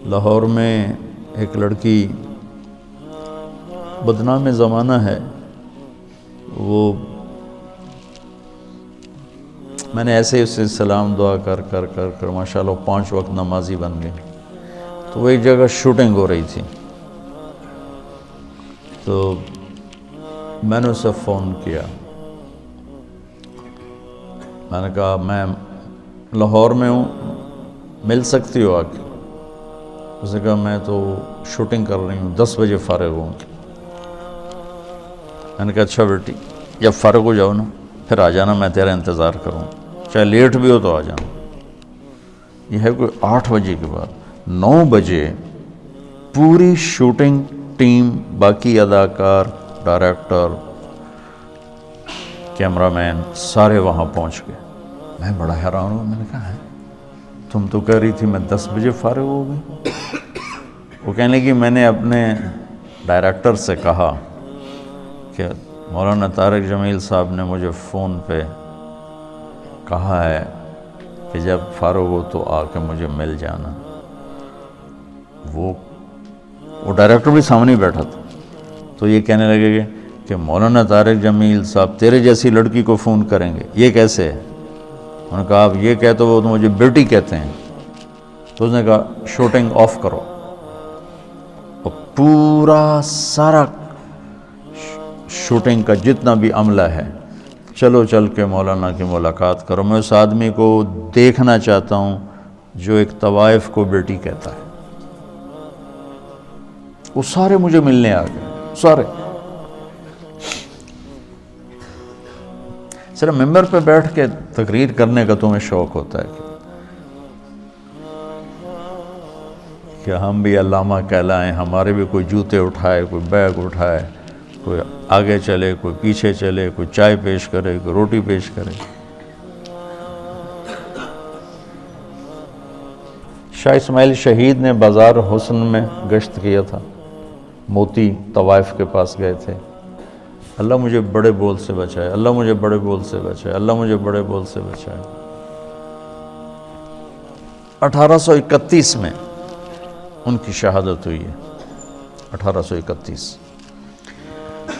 لاہور میں ایک لڑکی بدنام زمانہ ہے، وہ میں نے ایسے ہی اسے سلام دعا کر ماشاءاللہ 5 وقت نمازی بن گئی۔ تو وہ ایک جگہ شوٹنگ ہو رہی تھی، تو میں نے اسے فون کیا، میں نے کہا میں لاہور میں ہوں، مل سکتی ہو آ کے؟ اس نے کہا میں تو شوٹنگ کر رہی ہوں، 10 بجے فارغ ہوں۔ میں نے کہا اچھا بیٹی، جب فارغ ہو جاؤ نا پھر آ جانا، میں تیرا انتظار کروں، چاہے لیٹ بھی ہو تو آ جانا۔ یہ ہے کوئی 8 بجے کے بعد۔ 9 بجے پوری شوٹنگ ٹیم، باقی اداکار، ڈائریکٹر، کیمرہ مین سارے وہاں پہنچ گئے۔ میں بڑا حیران ہوں، میں نے کہا ہے تم تو کہہ رہی تھی میں 10 بجے فارغ ہو گئی۔ وہ کہنے لگی میں نے اپنے ڈائریکٹر سے کہا کہ مولانا طارق جمیل صاحب نے مجھے فون پہ کہا ہے کہ جب فارغ ہو تو آ کے مجھے مل جانا۔ وہ ڈائریکٹر بھی سامنے بیٹھا تھا، تو یہ کہنے لگے کہ مولانا طارق جمیل صاحب تیرے جیسی لڑکی کو فون کریں گے، یہ کیسے ہے؟ انہوں نے کہا آپ یہ کہتے ہو وہ تو مجھے بیٹی کہتے ہیں۔ تو اس نے کہا شوٹنگ آف کرو، اور پورا سارا شوٹنگ کا جتنا بھی عملہ ہے چلو چل کے مولانا کی ملاقات کرو، میں اس آدمی کو دیکھنا چاہتا ہوں جو ایک طوائف کو بیٹی کہتا ہے۔ وہ سارے مجھے ملنے آ گئے، سارے۔ صرف ممبر پہ بیٹھ کے تقریر کرنے کا تمہیں شوق ہوتا ہے کہ ہم بھی علامہ کہلائیں، ہمارے بھی کوئی جوتے اٹھائے، کوئی بیگ اٹھائے، کوئی آگے چلے، کوئی پیچھے چلے، کوئی چائے پیش کرے، کوئی روٹی پیش کرے۔ شاہ اسماعیل شہید نے بازار حسن میں گشت کیا تھا، موتی طوائف کے پاس گئے تھے۔ اللہ مجھے بڑے بول سے بچائے، اللہ مجھے بڑے بول سے بچائے، اللہ مجھے بڑے بول سے بچائے۔ 1831 میں ان کی شہادت ہوئی ہے، 1831۔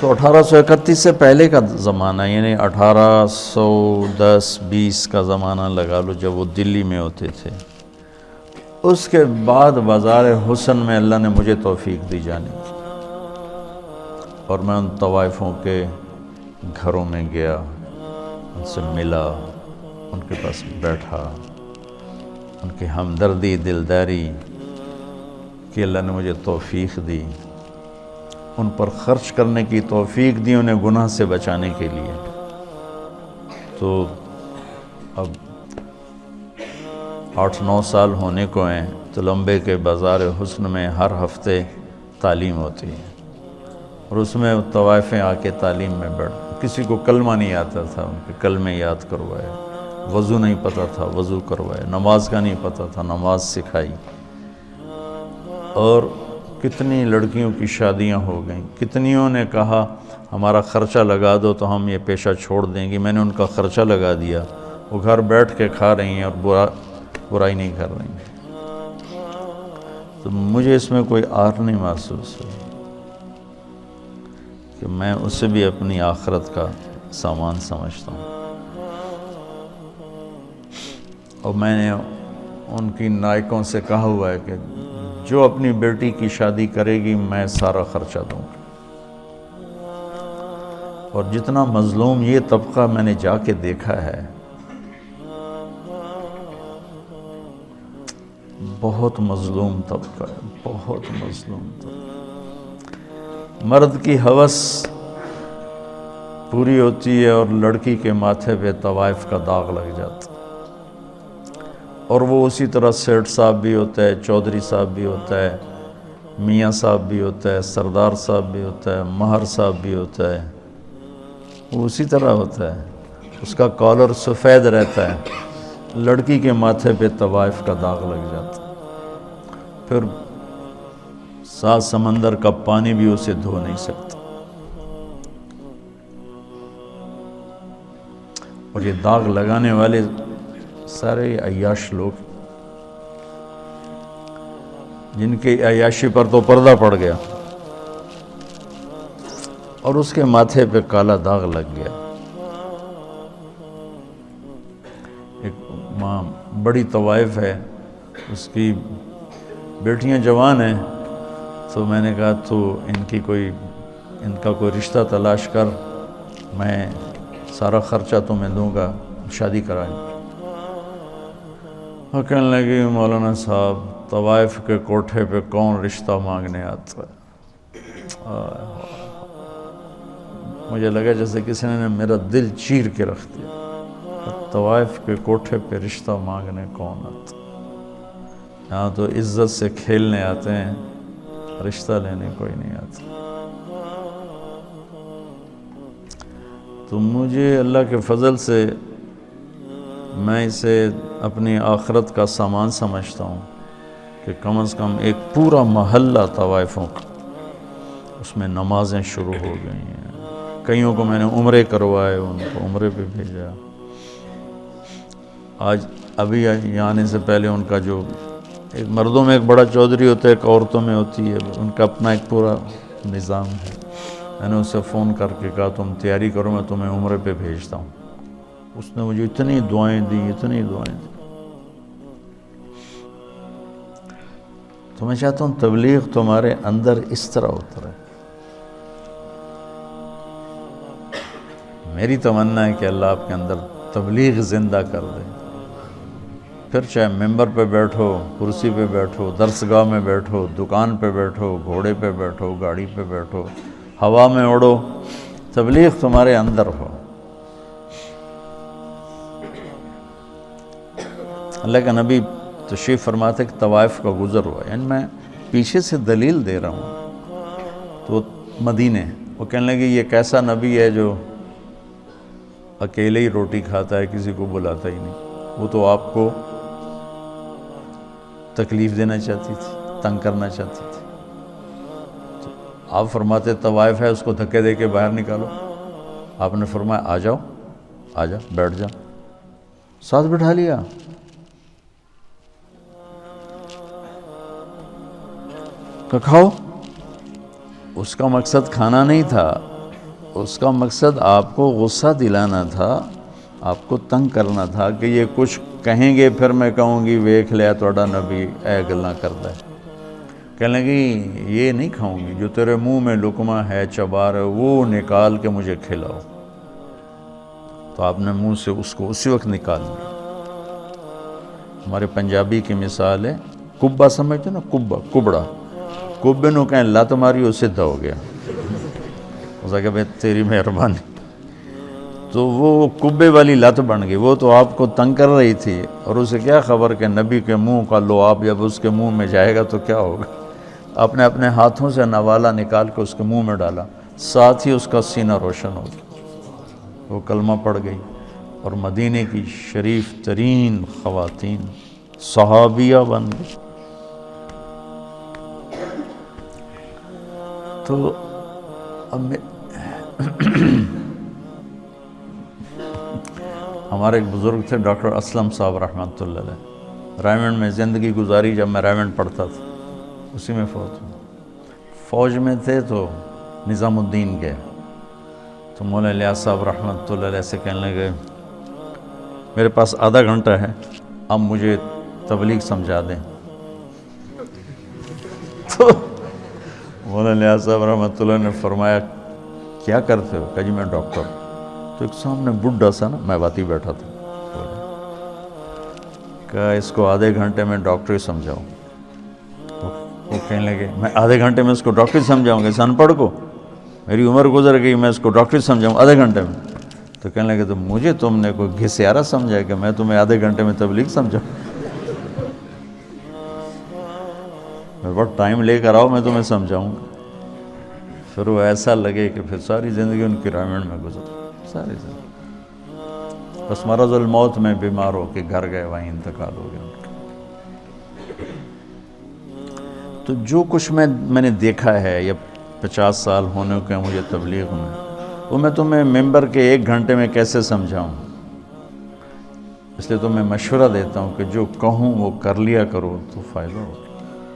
تو 1831 سے پہلے کا زمانہ، یعنی 1810-20 کا زمانہ لگا لو، جب وہ دلی میں ہوتے تھے۔ اس کے بعد بازار حسن میں اللہ نے مجھے توفیق دی جانے کی، اور میں ان طوائفوں کے گھروں میں گیا، ان سے ملا، ان کے پاس بیٹھا، ان کی ہمدردی، دلداری کہ اللہ نے مجھے توفیق دی، ان پر خرچ کرنے کی توفیق دی، انہیں گناہ سے بچانے کے لیے۔ تو اب 8-9 سال ہونے کو ہیں، تو لمبے کے بازار حسن میں ہر ہفتے تعلیم ہوتی ہے، اور اس میں طوائفیں آ کے تعلیم میں بیٹھ، کسی کو کلمہ نہیں آتا تھا، ان کے کلمے یاد کروائے، وضو نہیں پتہ تھا وضو کروائے، نماز کا نہیں پتہ تھا نماز سکھائی، اور کتنی لڑکیوں کی شادیاں ہو گئیں۔ کتنیوں نے کہا ہمارا خرچہ لگا دو تو ہم یہ پیشہ چھوڑ دیں گی، میں نے ان کا خرچہ لگا دیا، وہ گھر بیٹھ کے کھا رہی ہیں اور برائی نہیں کر رہی ہیں۔ تو مجھے اس میں کوئی آر نہیں محسوس ہوئی کہ میں اسے بھی اپنی آخرت کا سامان سمجھتا ہوں، اور میں نے ان کی نائکوں سے کہا ہوا ہے کہ جو اپنی بیٹی کی شادی کرے گی میں سارا خرچہ دوں گا۔ اور جتنا مظلوم یہ طبقہ میں نے جا کے دیکھا ہے، بہت مظلوم طبقہ ہے، بہت مظلوم طبقہ۔ مرد کی ہوس پوری ہوتی ہے اور لڑکی کے ماتھے پہ طوائف کا داغ لگ جاتا ہے، اور وہ اسی طرح سیٹھ صاحب بھی ہوتا ہے، چودھری صاحب بھی ہوتا ہے، میاں صاحب بھی ہوتا ہے، سردار صاحب بھی ہوتا ہے، مہر صاحب بھی ہوتا ہے، وہ اسی طرح ہوتا ہے، اس کا کالر سفید رہتا ہے، لڑکی کے ماتھے پہ طوائف کا داغ لگ جاتا ہے، پھر 7 سمندر کا پانی بھی اسے دھو نہیں سکتا۔ اور یہ داغ لگانے والے سارے عیاش لوگ، جن کی عیاشی پر تو پردہ پڑ گیا اور اس کے ماتھے پہ کالا داغ لگ گیا. ایک ماں بڑی طوائف ہے، اس کی بیٹیاں جوان ہیں، تو میں نے کہا تو ان کا کوئی رشتہ تلاش کر، میں سارا خرچہ تمہیں دوں گا، شادی کرائیں. اور کہنے لگی مولانا صاحب طوائف کے کوٹھے پہ کون رشتہ مانگنے آتا ہے. مجھے لگا جیسے کسی نے میرا دل چیر کے رکھ دیا. طوائف کے کوٹھے پہ رشتہ مانگنے کون آتا؟ یہاں تو عزت سے کھیلنے آتے ہیں، رشتہ لینے کوئی نہیں آتا. تو مجھے اللہ کے فضل سے میں اسے اپنی آخرت کا سامان سمجھتا ہوں کہ کم از کم ایک پورا محلہ طوائفوں کا، اس میں نمازیں شروع ہو گئی ہیں. کئیوں کو میں نے عمرے کروائے، ان کو عمرے پہ بھیجا. ابھی یہاں آنے سے پہلے ان کا جو ایک مردوں میں ایک بڑا چودھری ہوتا ہے، ایک عورتوں میں ہوتی ہے، ان کا اپنا ایک پورا نظام ہے. میں نے اسے فون کر کے کہا تم تیاری کرو، میں تمہیں عمرے پہ بھیجتا ہوں. اس نے مجھے اتنی دعائیں دی. تو میں چاہتا ہوں تبلیغ تمہارے اندر اس طرح اترے. میری تمنا ہے کہ اللہ آپ کے اندر تبلیغ زندہ کر دے. پھر چاہے ممبر پہ بیٹھو، کرسی پہ بیٹھو، درسگاہ میں بیٹھو، دکان پہ بیٹھو، گھوڑے پہ بیٹھو، گاڑی پہ بیٹھو، ہوا میں اڑو، تبلیغ تمہارے اندر ہو. اللہ کا نبی تشریف فرماتے کہ طوائف کا گزر ہوا، یعنی میں پیچھے سے دلیل دے رہا ہوں. تو مدینے وہ کہنے لگے یہ کیسا نبی ہے جو اکیلے ہی روٹی کھاتا ہے، کسی کو بلاتا ہی نہیں. وہ تو آپ کو تکلیف دینا چاہتی تھی، تنگ کرنا چاہتی تھی. تو آپ فرماتے طوائف ہے، اس کو دھکے دے کے باہر نکالو. آپ نے فرمایا آ جاؤ، بیٹھ جا. ساتھ بٹھا لیا. کہ کھاؤ. اس کا مقصد کھانا نہیں تھا، اس کا مقصد آپ کو غصہ دلانا تھا، آپ کو تنگ کرنا تھا کہ یہ کچھ کہیں گے پھر میں کہوں گی ویکھ لیا توڑا نبی اے گلاں کردا ہے. کہنے لگی یہ نہیں کھاؤں گی، جو تیرے منہ میں لقمہ ہے چبا رہے وہ نکال کے مجھے کھلاؤ. تو آپ نے منہ سے اس کو اسی وقت نکال دیا. ہمارے پنجابی کی مثال ہے، کبا سمجھتے نا، کبڑا، کبے نو کہیں لت ماری وہ سدھا ہو گیا. اسے کہ بھائی تیری مہربانی. تو وہ کبے والی لت بن گئی. وہ تو آپ کو تنگ کر رہی تھی، اور اسے کیا خبر کہ نبی کے منہ کا لعاب جب اس کے منہ میں جائے گا تو کیا ہوگا. آپ نے اپنے ہاتھوں سے نوالا نکال کے اس کے منہ میں ڈالا، ساتھ ہی اس کا سینہ روشن ہو گیا. وہ کلمہ پڑھ گئی اور مدینے کی شریف ترین خواتین صحابیہ بن گئی. تو اب ہمارے ایک بزرگ تھے ڈاکٹر اسلم صاحب رحمۃ اللہ علیہ، رائمنڈ میں زندگی گزاری. جب میں رائمنڈ پڑھتا تھا اسی میں فوت ہوں. فوج میں تھے تو نظام الدین گئے تو مولانا الیاس صاحب رحمۃ اللہ علیہ سے کہنے لگے میرے پاس آدھا گھنٹہ ہے، اب مجھے تبلیغ سمجھا دیں. تو مولانا الیاس صاحب رحمۃ اللہ نے فرمایا کیا کرتے ہو؟ کہا جی میں ڈاکٹر. تو ایک سامنے بڈھا سا نا میں باتی بیٹھا تھا، کہا اس کو آدھے گھنٹے میں ڈاکٹری سمجھاؤں. وہ کہنے لگے میں آدھے گھنٹے میں اس کو ڈاکٹری سمجھاؤں گا، اس ان پڑھ کو میری عمر گزر گئی، میں اس کو ڈاکٹری سمجھاؤں آدھے گھنٹے میں. تو کہنے لگے تو مجھے تم نے کوئی گھسیارا سمجھا کہ میں تمہیں آدھے گھنٹے میں تبلیغ سمجھاؤں؟ میرے بہت ٹائم لے کر آؤ، میں تمہیں سمجھاؤں گا. پھر وہ ایسا لگے کہ پھر ساری زندگی ان کی رائمنڈ میں گزر، ساری زندگی. بس مرض الموت میں بیمار ہو کے گھر گئے، وہیں انتقال ہو گیا ان کا. تو جو کچھ میں نے دیکھا ہے یا 50 سال ہونے کے مجھے تبلیغ میں، وہ میں تمہیں ممبر کے 1 گھنٹے میں کیسے سمجھاؤں. اس لیے تو میں مشورہ دیتا ہوں کہ جو کہوں وہ کر لیا کرو تو فائدہ ہوگا.